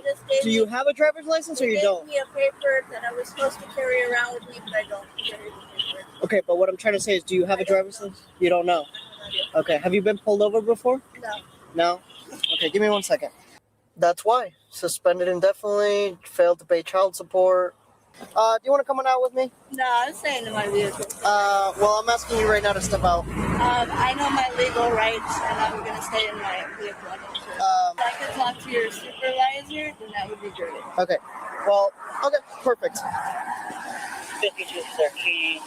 So, do you have a driver's license or you don't? They gave me a paper that I was supposed to carry around with me, but I don't carry the paper. Okay, but what I'm trying to say is, do you have a driver's license? You don't know? Okay, have you been pulled over before? No. No? Okay, give me 1 second. That's why. Suspended indefinitely, failed to pay child support. Do you want to come on out with me? No, I'm staying in my vehicle. Well, I'm asking you right now to step out. I know my legal rights, and I'm going to stay in my vehicle. If I could talk to your supervisor, then that would be great. Okay. Well, okay, perfect. 52, sir. Key.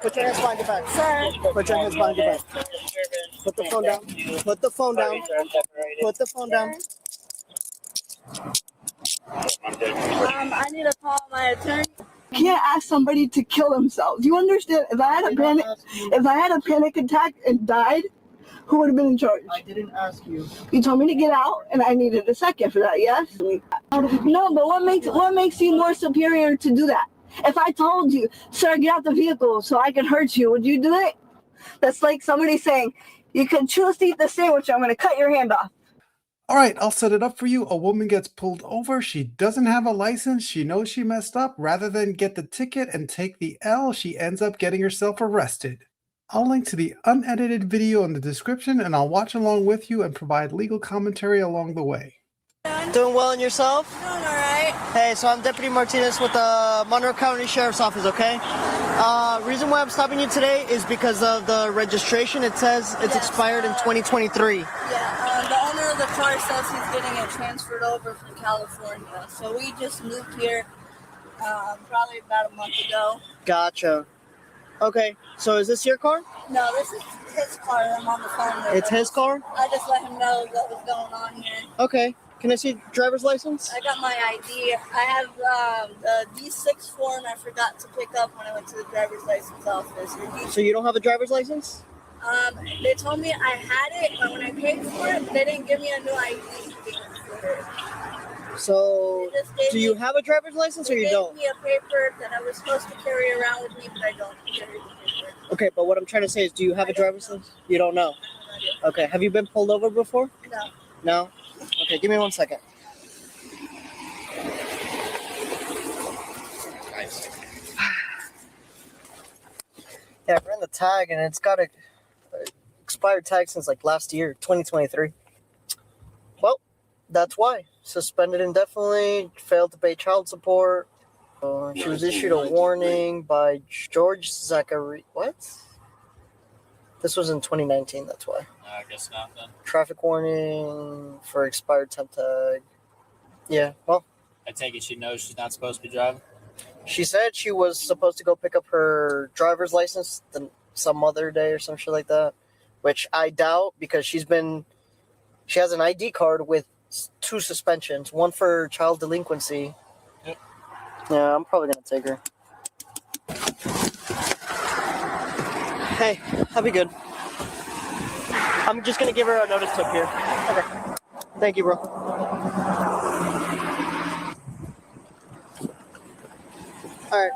Put your hands behind your back. Sir. Put your hands behind your back. Put the phone down. Put the phone down. Put the phone down. I need to call my attorney. Can't ask somebody to kill themselves. You understand? If I had a panic attack and died, who would have been in charge? I didn't ask you. You told me to get out, and I needed a second for that. Yes. No, but what makes you more superior to do that? If I told you, sir, get out the vehicle so I can hurt you, would you do it? That's like somebody saying, you can choose to eat the sandwich, I'm going to cut your hand off. All right, I'll set it up for you. A woman gets pulled over. She doesn't have a license. She knows she messed up. Rather than get the ticket and take the L, she ends up getting herself arrested. I'll link to the unedited video in the description, and I'll watch along with you and provide legal commentary along the way. Doing well in yourself? Doing all right. Hey, so I'm Deputy Martinez with the Monroe County Sheriff's Office, okay? Reason why I'm stopping you today is because of the registration. It says it's expired in 2023. Yeah, the owner of the car says he's getting it transferred over from California. So we just moved here probably about a month ago. Gotcha. Okay, so is this your car? No, this is his car. I'm on the phone with It's him. his car? I just let him know what was going on here. Okay. Can I see driver's license? I got my ID. I have the D6 form I forgot to pick up when I went to the driver's license office. So you don't have a driver's license? They told me I had it, but when I paid for it, they didn't give me a new ID. So, do you have a driver's license or you don't? They gave me a paper that I was supposed to carry around with me, but I don't carry the paper. Okay, but what I'm trying to say is, do you have a driver's license? You don't know? Okay, have you been pulled over before? No. No? Okay, give me 1 second. Yeah, I ran the tag and it's got a expired tag since like last year, 2023. Well, that's why. Suspended indefinitely, failed to pay child support. She was issued a warning by George Zachary. What? This was in 2019, that's why. I guess not then. Traffic warning for expired temp tag. Yeah, well. I take it she knows she's not supposed to be driving? She said she was supposed to go pick up her driver's license some other day or some shit like that, which I doubt because she has an ID card with 2 suspensions, one for child delinquency. Yep. Yeah, I'm probably going to take her. Hey, I'll be good. I'm just going to give her a notice tip here. Okay. Thank you, bro. All right.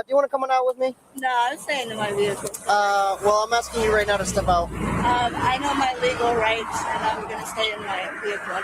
Do you want to come on out with me? No, I'm staying in my vehicle. Well, I'm asking you right now to step out. I know my legal rights, and I'm going to stay in my vehicle.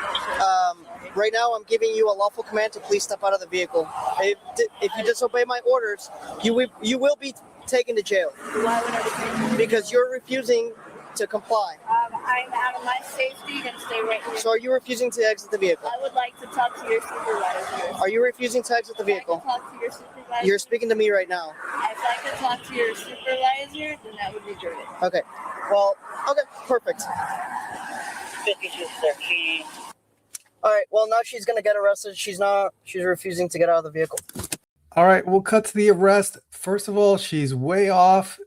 Right now, I'm giving you a lawful command to please step out of the vehicle. If you disobey my orders, you will be taken to jail. Why would I be taken? Because you're refusing to comply. I'm out of my safety and stay right here. So are you refusing to exit the vehicle? I would like to talk to your supervisor. Are you refusing to exit the vehicle? If I could talk to your supervisor. You're speaking to me right now. If I could talk to your supervisor, then that would be great. Okay. Well, okay, perfect. 52, sir. Key. All right, well, now she's going to get arrested. She's refusing to get out of the vehicle. All right, we'll cut to the arrest. First of all, she's way off.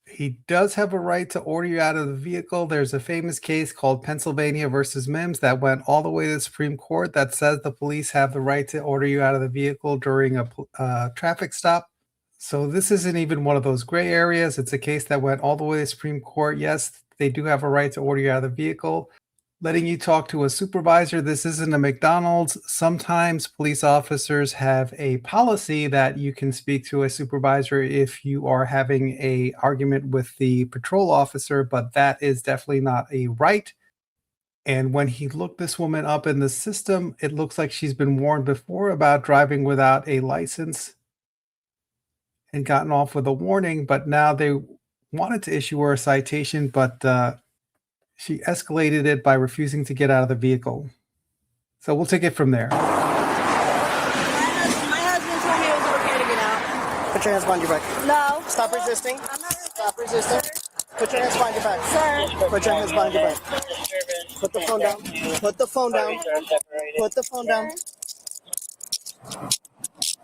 He does have a right to order you out of the vehicle. There's a famous case called Pennsylvania versus Mims that went all the way to the Supreme Court that says the police have the right to order you out of the vehicle during a traffic stop. So this isn't even one of those gray areas. It's a case that went all the way to the Supreme Court. Yes, they do have a right to order you out of the vehicle. Letting you talk to a supervisor. This isn't a McDonald's. Sometimes police officers have a policy that you can speak to a supervisor if you are having an argument with the patrol officer, but that is definitely not a right. And when he looked this woman up in the system, it looks like she's been warned before about driving without a license and gotten off with a warning, but now they wanted to issue her a citation, but she escalated it by refusing to get out of the vehicle. So we'll take it from there. My husband told me it was okay to get out. Put your hands behind your back. No. Stop resisting. I'm not Stop resisting. Put your hands behind your back. Sir. Put your hands behind your back. Put the phone down. Put the phone down. Put the phone down.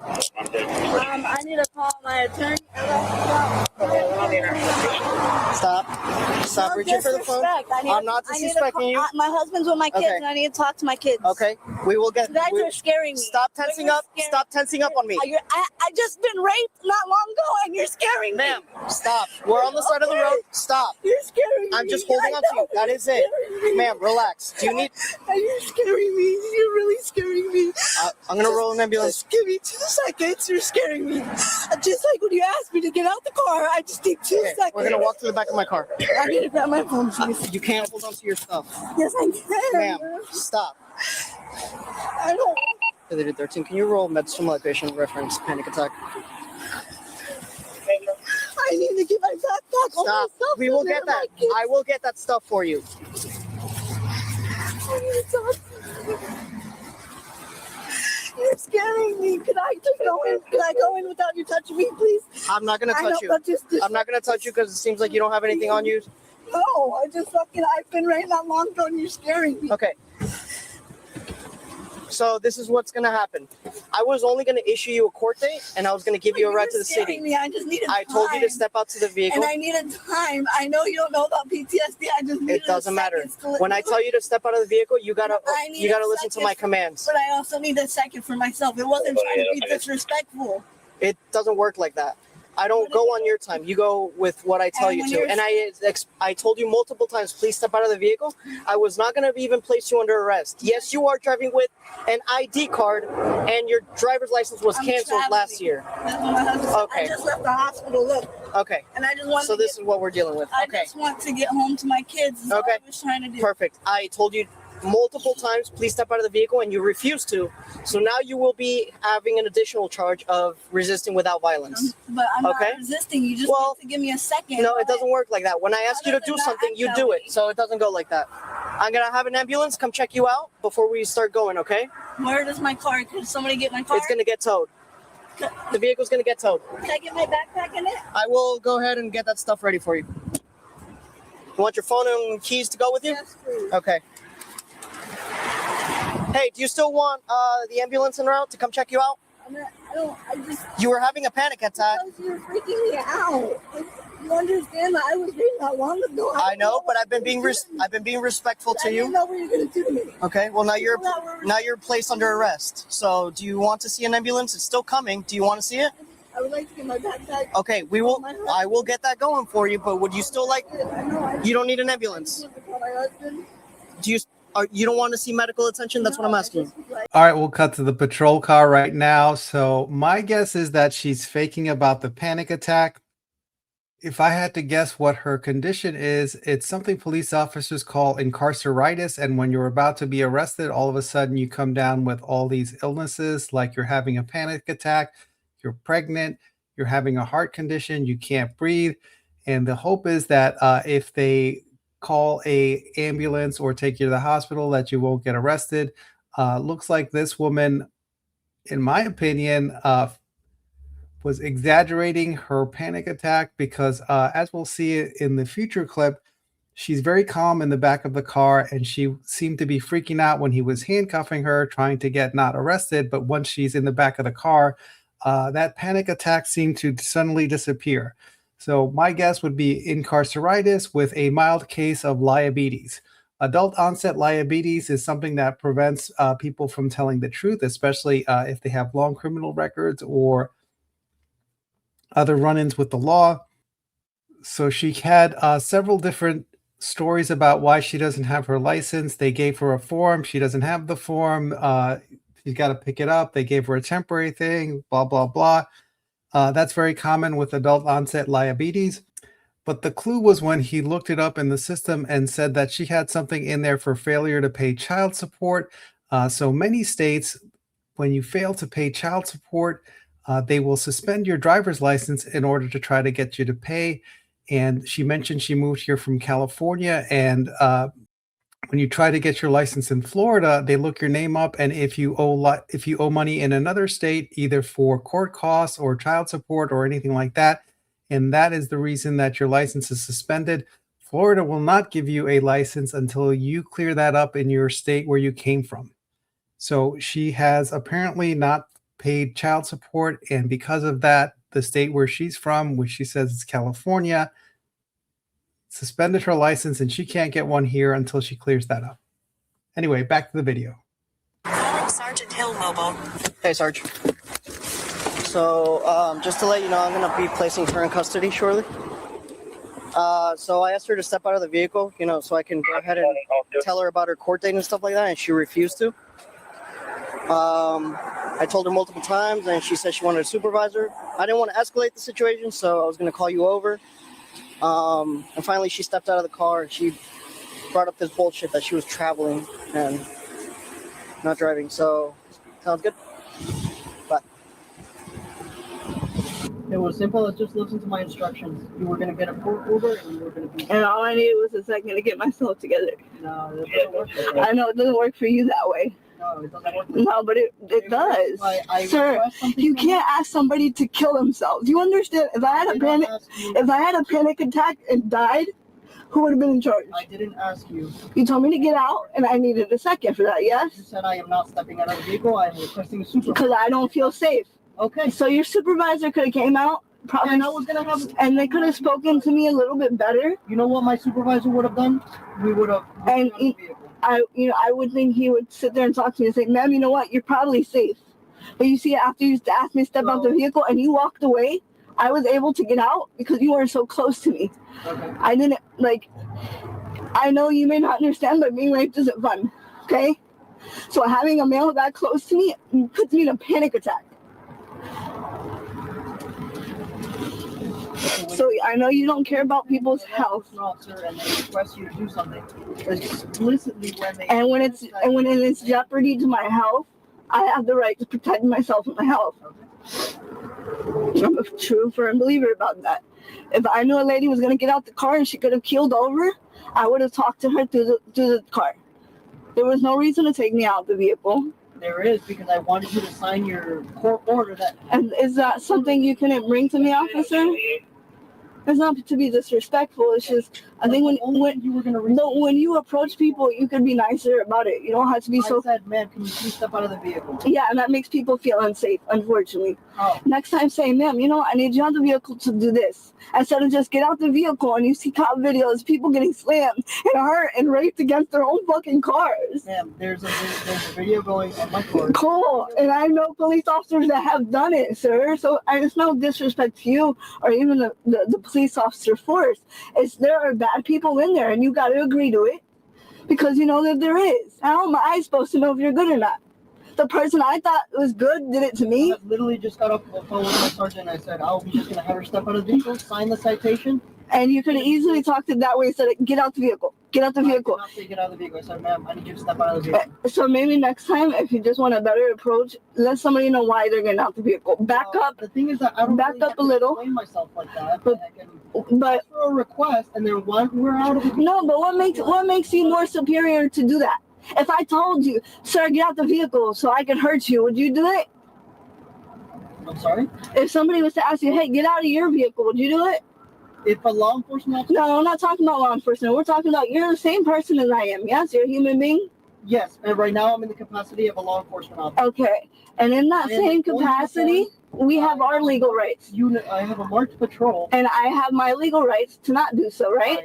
I need to call my attorney. Stop. Stop reaching for the phone. I'm not disrespecting you. My husband's with my kids, Okay. and I need to talk to my kids. Okay, we will get. You guys are scaring me. Stop tensing up. Stop tensing up on me. I just been raped not long ago, and you're scaring me. Ma'am, stop. We're on the side of the road. Stop. You're scaring me. I'm just holding on to you. That is it. Ma'am, relax. Do you need... You're scaring me. You're really scaring me. I'm going to roll an ambulance. Just give me 2 seconds. You're scaring me. Just like when you asked me to get out the car, I just need 2 seconds. We're going to walk to the back of my car. I need to grab my phone, please. You can't hold on to your stuff. Yes, I can. Ma'am, stop. I don't... 13, can you roll med stimuli patient reference panic attack? I need to get my backpack. Stop. We will get that. I will get that stuff for you. You're scaring me. Could I just go in? Could I go in without you touching me, please? I'm not going to touch you. I'm not going to touch you because it seems like you don't have anything on you. No, I've been right not long ago and you're scaring me. Okay. So this is what's going to happen. I was only going to issue you a court date, and I was going to give you a ride to the city. Me. I just needed I told you to step out to the vehicle. And I needed time. I know you don't know about PTSD. I just needed It doesn't matter. When I tell you to step out of the vehicle, you gotta listen to my commands. But I also need a second for myself. It wasn't trying to be disrespectful. It doesn't work like that. I don't go on your time. You go with what I tell you to. And I told you multiple times, please step out of the vehicle. I was not going to even place you under arrest. Yes, you are driving with an ID card, and your driver's license was canceled last year. Okay. I just left the hospital. Look. Okay. And I just want. So this is what we're dealing with. I just want to get home to my kids. That's okay. All I was trying to do. Perfect. I told you multiple times, please step out of the vehicle, and you refused to. So now you will be having an additional charge of resisting without violence. But I'm not resisting. You just need to give me a second. No, it doesn't work like that. When I ask you to do something, you do it. So it doesn't go like that. I'm going to have an ambulance come check you out before we start going, okay? Where does my car? Can somebody get my car? It's going to get towed. The vehicle's going to get towed. Can I get my backpack in it? I will go ahead and get that stuff ready for you. You want your phone and keys to go with you? Yes, please. Okay. Hey, do you still want the ambulance en route to come check you out? You were having a panic attack. You're freaking me out. You understand that I was raped not long ago. I know, but I've been being respectful to you. I didn't know what you were gonna do to me. Okay, well now you're placed under arrest. So do you want to see an ambulance? It's still coming. Do you want to see it? I would like to get my backpack. Okay, I will get that going for you. But would you still like? You don't need an ambulance. Do you don't want to see medical attention? That's what I'm asking. All right, we'll cut to the patrol car right now. So my guess is that she's faking about the panic attack. If I had to guess what her condition is, it's something police officers call incarceritis. And when you're about to be arrested, all of a sudden you come down with all these illnesses, like you're having a panic attack, you're pregnant, you're having a heart condition, you can't breathe. And the hope is that if they call a ambulance or take you to the hospital, that you won't get arrested. Looks like this woman, in my opinion, was exaggerating her panic attack because as we'll see in the future clip, she's very calm in the back of the car, and she seemed to be freaking out when he was handcuffing her, trying to get not arrested. But once she's in the back of the car, that panic attack seemed to suddenly disappear. So my guess would be incarceritis with a mild case of liabilities. Adult onset liabilities is something that prevents people from telling the truth, especially if they have long criminal records or other run-ins with the law. So she had several different stories about why she doesn't have her license. They gave her a form. She doesn't have the form. She's got to pick it up. They gave her a temporary thing, blah, blah, blah. That's very common with adult onset liabilities. But the clue was when he looked it up in the system and said that she had something in there for failure to pay child support. So many states, when you fail to pay child support, they will suspend your driver's license in order to try to get you to pay. And she mentioned she moved here from California, and when you try to get your license in Florida, they look your name up, and if you owe money in another state, either for court costs or child support or anything like that, and that is the reason that your license is suspended, Florida will not give you a license until you clear that up in your state where you came from. So she has apparently not paid child support, and because of that, the state where she's from, which she says is California, suspended her license, and she can't get one here until she clears that up. Anyway, back to the video. Sergeant Hill Mobile. Hey, Sarge. So, just to let you know, I'm going to be placing her in custody shortly. So I asked her to step out of the vehicle, so I can go ahead and tell her about her court date and stuff like that, and she refused to. I told her multiple times, and she said she wanted a supervisor. I didn't want to escalate the situation, so I was going to call you over. And finally, she stepped out of the car, and she brought up this bullshit that she was traveling and not driving. So, sounds good? But it was simple as just listen to my instructions. You were going to get a Uber, and you were going to be... And all I needed was a second to get myself together. No, it doesn't work that way. I know it doesn't work for you that way. No, it doesn't work. No, but it does. Sir, you can't ask somebody to kill themselves. You understand? If I had a panic attack and died, who would have been in charge? I didn't ask you. You told me to get out, and I needed a second for that, yes? You said I am not stepping out of the vehicle. I am requesting a supervisor. Because I don't feel safe. Okay. So your supervisor could have came out, probably, and I was gonna have, and they could have spoken to me a little bit better. You know what my supervisor would have done? We would have. And I would think he would sit there and talk to me and say, "Ma'am, you know what? You're probably safe." But you see, after you asked me to step out the vehicle and you walked away, I was able to get out because you were so close to me. Okay. I didn't I know you may not understand, but being raped isn't fun. Okay. So having a male that close to me puts me in a panic attack. So I know you don't care about people's health. Officer, and they request you to do something explicitly when it's jeopardy to my health, I have the right to protect myself and my health. I'm a true firm believer about that. If I knew a lady was gonna get out the car and she could have keeled over, I would have talked to her through the car. There was no reason to take me out of the vehicle. There is, because I wanted you to sign your court order that. And is that something you couldn't bring to me, officer? It's not to be disrespectful. It's just I think when you approach people, you can be nicer about it. You don't have to be so. I said, "Ma'am, can you please step out of the vehicle?" Yeah, and that makes people feel unsafe. Unfortunately. Oh. Next time, say, "Ma'am, I need you out the vehicle to do this." Instead of just get out the vehicle and you see cop videos, people getting slammed and hurt and raped against their own fucking cars. Ma'am, there's a video going on my car. Cool, and I know police officers that have done it, sir. So it's no disrespect to you or even the police officer force. There are bad people in there, and you got to agree to it because you know that there is. How am I supposed to know if you're good or not? The person I thought was good did it to me. I literally just got off the phone with my sergeant. I said, "I'll be just gonna have her step out of the vehicle, sign the citation." And you could have easily talked it that way. Said, "Get out the vehicle. Get out the vehicle." I did not say get out of the vehicle. I said, "Ma'am, I need you to step out of the vehicle." So maybe next time, if you just want a better approach, let somebody know why they're getting out the vehicle. Back up. The thing is that I don't back really up have a little. to explain myself like that. But ask for a request, and then we're out of the vehicle. No, but what makes you more superior to do that? If I told you, "Sir, get out the vehicle so I can hurt you," would you do it? I'm sorry? If somebody was to ask you, "Hey, get out of your vehicle," would you do it? If a law enforcement officer... No, I'm not talking about law enforcement. We're talking about you're the same person as I am. Yes, you're a human being? Yes, and right now I'm in the capacity of a law enforcement officer. Okay, and in that same capacity, we have our legal rights. I have a marked patrol. And I have my legal rights to not do so, right?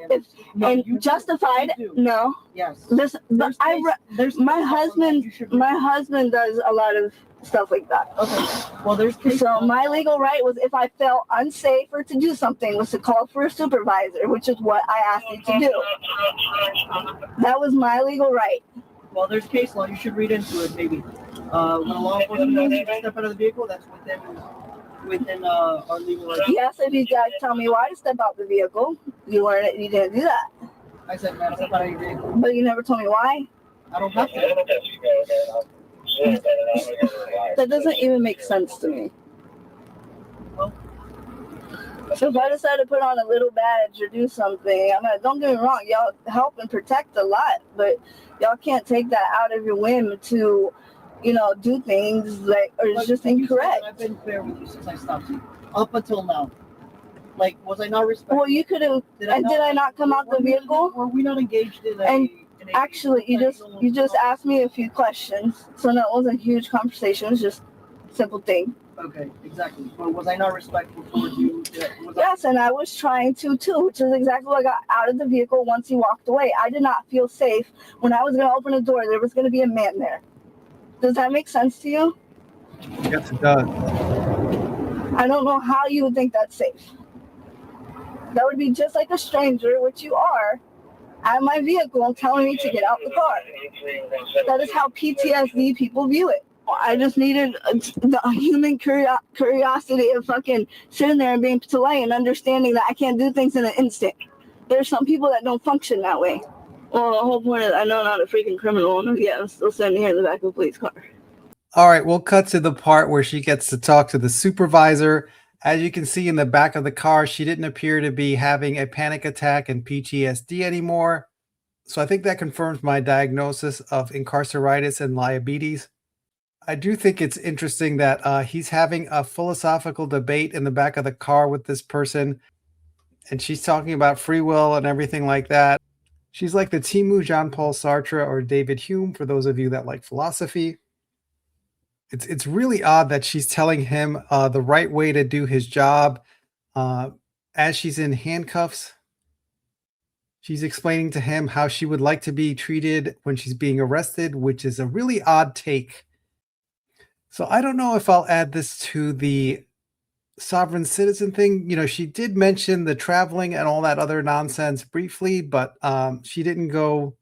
Justified. No. Yes. But my husband does a lot of stuff like that. Okay. Well, there's case so my legal right was if I felt unsafe or to do something was to call for a supervisor, which is what I asked you to do. That was my legal right. Well, there's case law. You should read into it, maybe. When a law enforcement asks you to step out of the vehicle, that's within within our legal rights. Yes, if you guys tell me why to step out the vehicle, you didn't do that. I said, man, step out of your vehicle. But you never told me why. I don't have to. That doesn't even make sense to me. So if I decide to put on a little badge or do something, I mean, don't get me wrong, y'all help and protect a lot, but y'all can't take that out of your whim to, do things like, or it's just incorrect. I've been fair with you since I stopped you. Up until now. Like, was I not respectful? Well, you could have, did I not come out the vehicle? Were we not engaged in Actually, you just asked me a few questions, so that wasn't a huge conversation. It was just a simple thing. Okay, exactly. But was I not respectful towards you? Yes, and I was trying to too, which is exactly what I got out of the vehicle once he walked away. I did not feel safe when I was going to open the door. There was going to be a man there. Does that make sense to you? Yes, it does. I don't know how you would think that's safe. That would be just like a stranger, which you are, at my vehicle and telling me to get out the car. That is how PTSD people view it. I just needed the human curiosity of fucking sitting there and being polite and understanding that I can't do things in an instant. There's some people that don't function that way. Well, the whole point is I know I'm not a freaking criminal, and yet I'm still standing here in the back of a police car. All right, we'll cut to the part where she gets to talk to the supervisor. As you can see in the back of the car, she didn't appear to be having a panic attack and PTSD anymore. So I think that confirms my diagnosis of incarceritis and diabetes. I do think it's interesting that he's having a philosophical debate in the back of the car with this person, and she's talking about free will and everything like that. She's like the Timu Jean-Paul Sartre or David Hume, for those of you that like philosophy. It's really odd that she's telling him the right way to do his job as she's in handcuffs. She's explaining to him how she would like to be treated when she's being arrested, which is a really odd take. So I don't know if I'll add this to the sovereign citizen thing. She did mention the traveling and all that other nonsense briefly, but she didn't go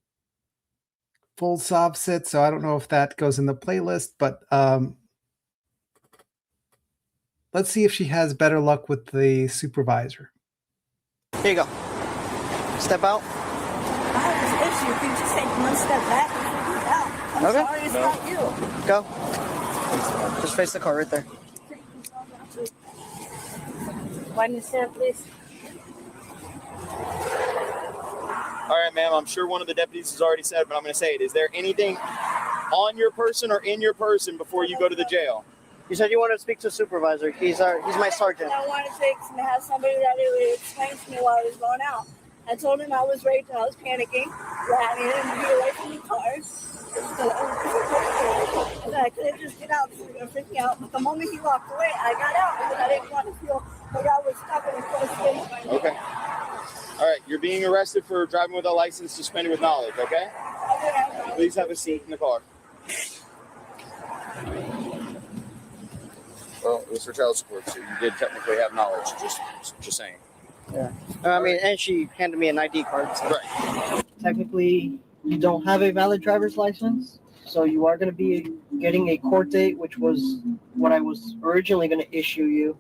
full sob sit, so I don't know if that goes in the playlist, but let's see if she has better luck with the supervisor. Here you go. Step out. I have this issue. If you just take one step back and figure it out. I'm Okay. sorry it's not you. Go. Just face the car right there. Why didn't you stand, please? All right, ma'am, I'm sure one of the deputies has already said, but I'm going to say it. Is there anything on your person or in your person before you go to the jail? You said you wanted to speak to a supervisor. He's my sergeant. I wanted to have somebody that would explain to me while I was going out. I told him I was raped. I was panicking. That I needed to be away from the car. I couldn't just get out because he was going to freak me out. But the moment he walked away, I got out because I didn't want to feel like I was stuck in a close space. Okay. All right, you're being arrested for driving without license, suspended with knowledge, okay? Please have a seat in the car. Well, it was for child support, so you did technically have knowledge, just saying. Yeah. I mean, and she handed me an ID card. So. Right. Technically, you don't have a valid driver's license, so you are going to be getting a court date, which was what I was originally going to issue you.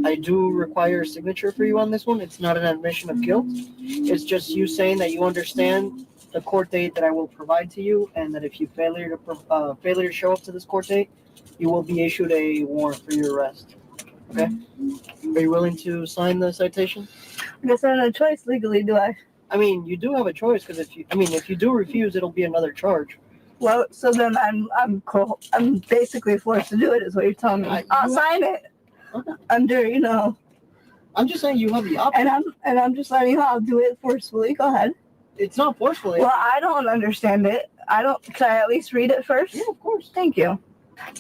I do require a signature for you on this one. It's not an admission of guilt. It's just you saying that you understand the court date that I will provide to you, and that if you failure to show up to this court date, you will be issued a warrant for your arrest. Okay? Are you willing to sign the citation? I guess I have no choice legally, do I? I mean, you do have a choice because if you do refuse, it'll be another charge. Well, so then I'm basically forced to do it, is what you're telling me. I'll sign it. Okay. Under, I'm just saying you have the option. And I'm just letting you know I'll do it forcefully. Go ahead. It's not forcefully. Well, I don't understand it. Can I at least read it first? Yeah, of course. Thank you.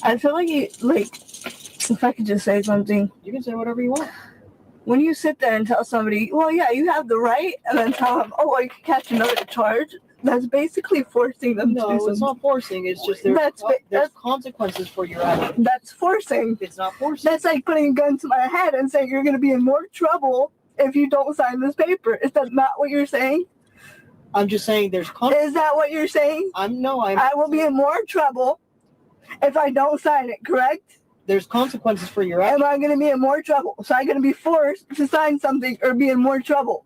I feel like if I could just say something. You can say whatever you want. When you sit there and tell somebody, well, yeah, you have the right, and then tell them, oh, well, you can catch another charge, that's basically forcing them to do something. No, it's not forcing. It's just there's consequences for your action. That's forcing. It's not forcing. That's like putting a gun to my head and saying you're going to be in more trouble if you don't sign this paper. Is that not what you're saying? I'm just saying there's Is that what you're saying? I will be in more trouble if I don't sign it, correct? there's consequences for your Am actions. I going to be in more trouble? So I'm going to be forced to sign something or be in more trouble.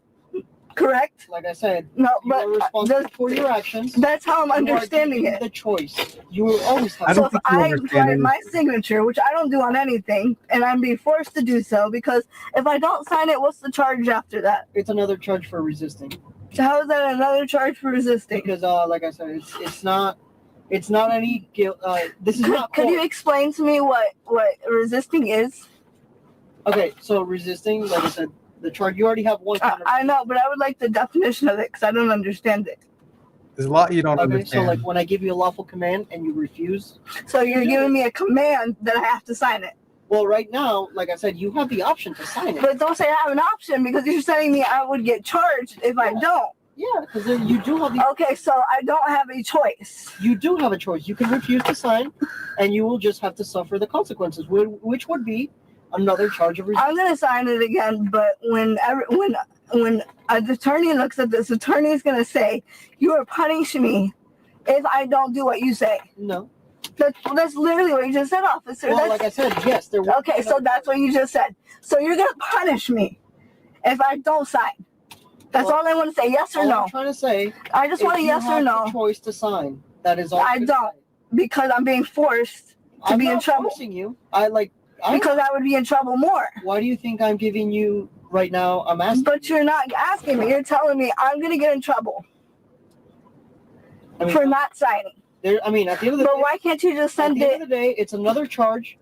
Correct? Like I said, No, you are but responsible for your actions. that's how I'm You are understanding given it. the choice. You will always have. I So don't if think you I understand write my anything. signature, which I don't do on anything, and I'm being forced to do so, because if I don't sign it, what's the charge after that? It's another charge for resisting. So how is that another charge for resisting? Because, like I said, it's not any guilt. This is not. Could you court. explain to me what resisting is? Okay, so resisting, like I said, the charge. You already have one. I know, but I would like the definition of it because I don't understand it. There's a lot you don't Okay, understand. so like when I give you a lawful command and you refuse. So you're giving me a command that I have to sign it. Well, right now, like I said, you have the option to sign it. But don't say I have an option because you're telling me I would get charged if I don't. Yeah, because you do have the. Okay, so I don't have a choice. You do have a choice. You can refuse to sign, and you will just have to suffer the consequences, which would be another charge of resistance. I'm gonna sign it again, but when an attorney looks at this, attorney is gonna say, "You are punishing me if I don't do what you say." No. That's literally what you just said, officer. Well, like I said, yes, there. Okay, so that's what you just said. So you're gonna punish me if I don't sign. That's all I want to say. Yes or all no? I'm trying to say. I just want a yes or You no have the choice to sign. That is all. I don't. Because I'm being forced to I'm be in not trouble. forcing you. Because I would be in trouble more. Why do you think I'm giving you right now? I'm asking. But you're not asking me. You're telling me I'm gonna get in trouble for not signing. At the end of the day. But why can't you just send At the it? end of the day, it's another charge.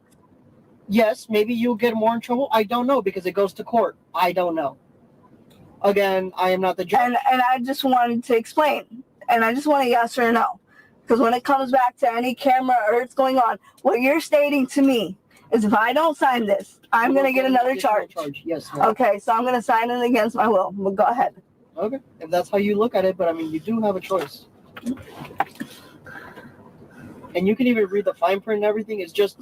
Yes, maybe you'll get more in trouble. I don't know because it goes to court. I don't know. Again, I am not the judge. And I just wanted to explain. And I just want a yes or no. Because when it comes back to any camera or it's going on, what you're stating to me is if I don't sign this, I'm going to get another charge. Yes, ma'am. Okay, so I'm going to sign it against my will. Well, go ahead. Okay, if that's how you look at it, but I mean, you do have a choice. And you can even read the fine print and everything. It's just.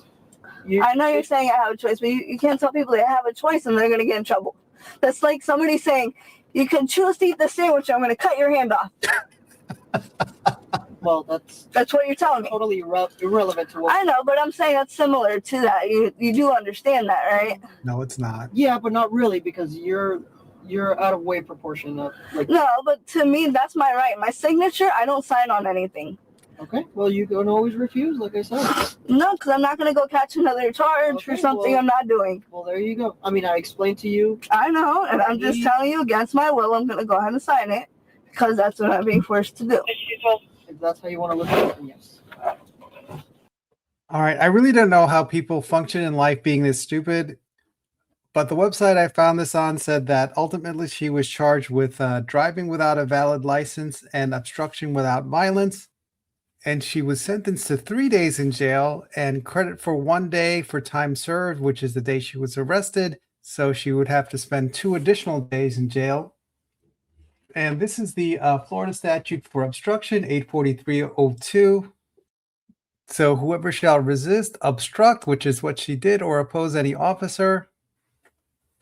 I know you're saying I have a choice, but you can't tell people they have a choice and they're going to get in trouble. That's like somebody saying, you can choose to eat the sandwich, I'm going to cut your hand off. Well, that's what you're telling me. Totally irrelevant to what. I know, but I'm saying that's similar to that. You do understand that, right? No, it's not. Yeah, but not really because you're out of way proportion. No, but to me, that's my right. My signature, I don't sign on anything. Okay, well, you can always refuse, like I said. No, because I'm not going to go catch another charge for something I'm not doing. Well, there you go. I mean, I explained to you. I know, and I'm just telling you against my will, I'm going to go ahead and sign it because that's what I'm being forced to do. If that's how you want to look at it, then yes. All right. I really don't know how people function in life being this stupid, but the website I found this on said that ultimately she was charged with driving without a valid license and obstruction without violence. And she was sentenced to 3 days in jail and credit for 1 day for time served, which is the day she was arrested. So she would have to spend 2 additional days in jail. And this is the Florida statute for obstruction, 84302. So whoever shall resist, obstruct, which is what she did, or oppose any officer,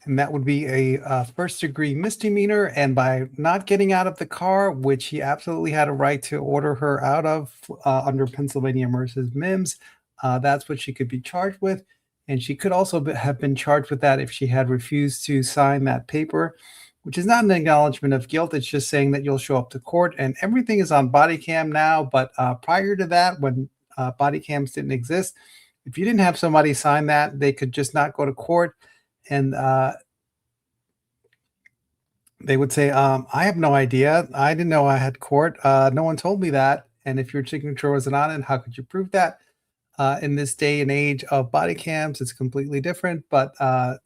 and that would be a first-degree misdemeanor. And by not getting out of the car, which he absolutely had a right to order her out of under Pennsylvania versus Mims, that's what she could be charged with. And she could also have been charged with that if she had refused to sign that paper, which is not an acknowledgement of guilt. It's just saying that you'll show up to court. And everything is on body cam now. But prior to that, when body cams didn't exist, if you didn't have somebody sign that, they could just not go to court. And they would say, I have no idea. I didn't know I had court. No one told me that. And if your signature wasn't on it, how could you prove that? In this day and age of body cams, it's completely different. But,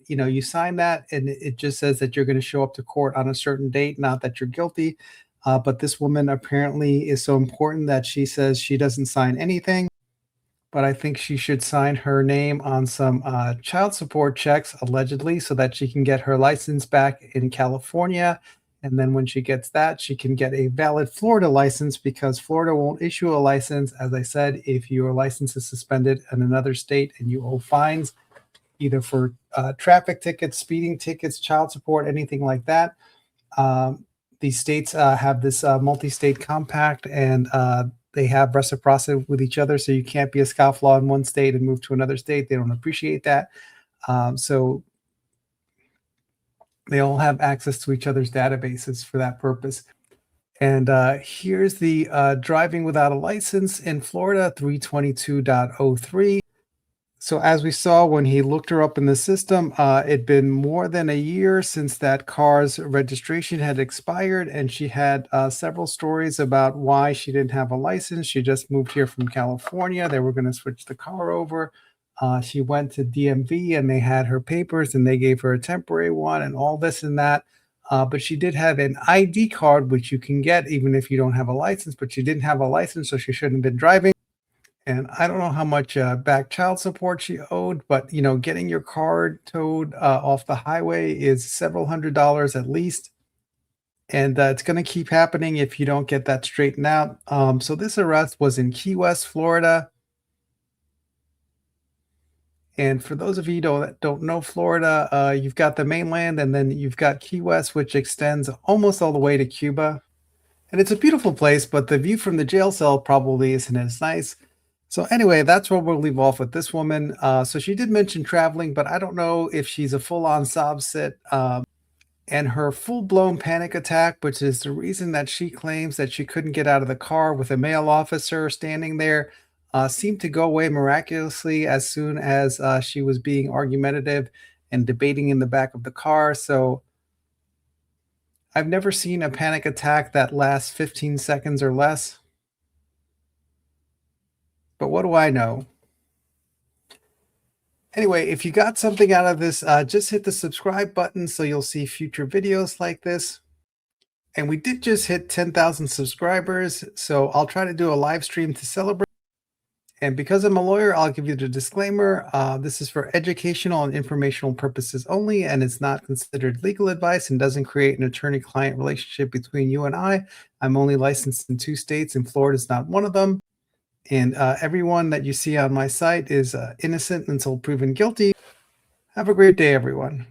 you sign that and it just says that you're going to show up to court on a certain date, not that you're guilty. But this woman apparently is so important that she says she doesn't sign anything. But I think she should sign her name on some child support checks, allegedly, so that she can get her license back in California. And then when she gets that, she can get a valid Florida license, because Florida won't issue a license, as I said, if your license is suspended in another state and you owe fines, either for traffic tickets, speeding tickets, child support, anything like that. These states have this multi-state compact, and they have reciprocity with each other. So you can't be a scofflaw in one state and move to another state. They don't appreciate that. So they all have access to each other's databases for that purpose. And here's the driving without a license in Florida, 322.03. So as we saw when he looked her up in the system, it'd been more than a year since that car's registration had expired, and she had several stories about why she didn't have a license. She just moved here from California. They were going to switch the car over. She went to DMV and they had her papers and they gave her a temporary one and all this and that. But she did have an ID card, which you can get even if you don't have a license, but she didn't have a license, so she shouldn't have been driving. And I don't know how much back child support she owed, but you know, getting your car towed off the highway is several $100s at least. And it's going to keep happening if you don't get that straightened out. So this arrest was in Key West, Florida. And for those of you that don't know Florida, you've got the mainland and then you've got Key West, which extends almost all the way to Cuba. And it's a beautiful place, but the view from the jail cell probably isn't as nice. So anyway, that's where we'll leave off with this woman. So she did mention traveling, but I don't know if she's a full-on sob sit. And her full-blown panic attack, which is the reason that she claims that she couldn't get out of the car with a male officer standing there, seemed to go away miraculously as soon as she was being argumentative and debating in the back of the car. So I've never seen a panic attack that lasts 15 seconds or less. But what do I know? Anyway, if you got something out of this, just hit the subscribe button so you'll see future videos like this. And we did just hit 10,000 subscribers, so I'll try to do a live stream to celebrate. And because I'm a lawyer, I'll give you the disclaimer. This is for educational and informational purposes only, and it's not considered legal advice and doesn't create an attorney-client relationship between you and I. I'm only licensed in 2 states, and Florida is not one of them. And everyone that you see on my site is innocent until proven guilty. Have a great day, everyone.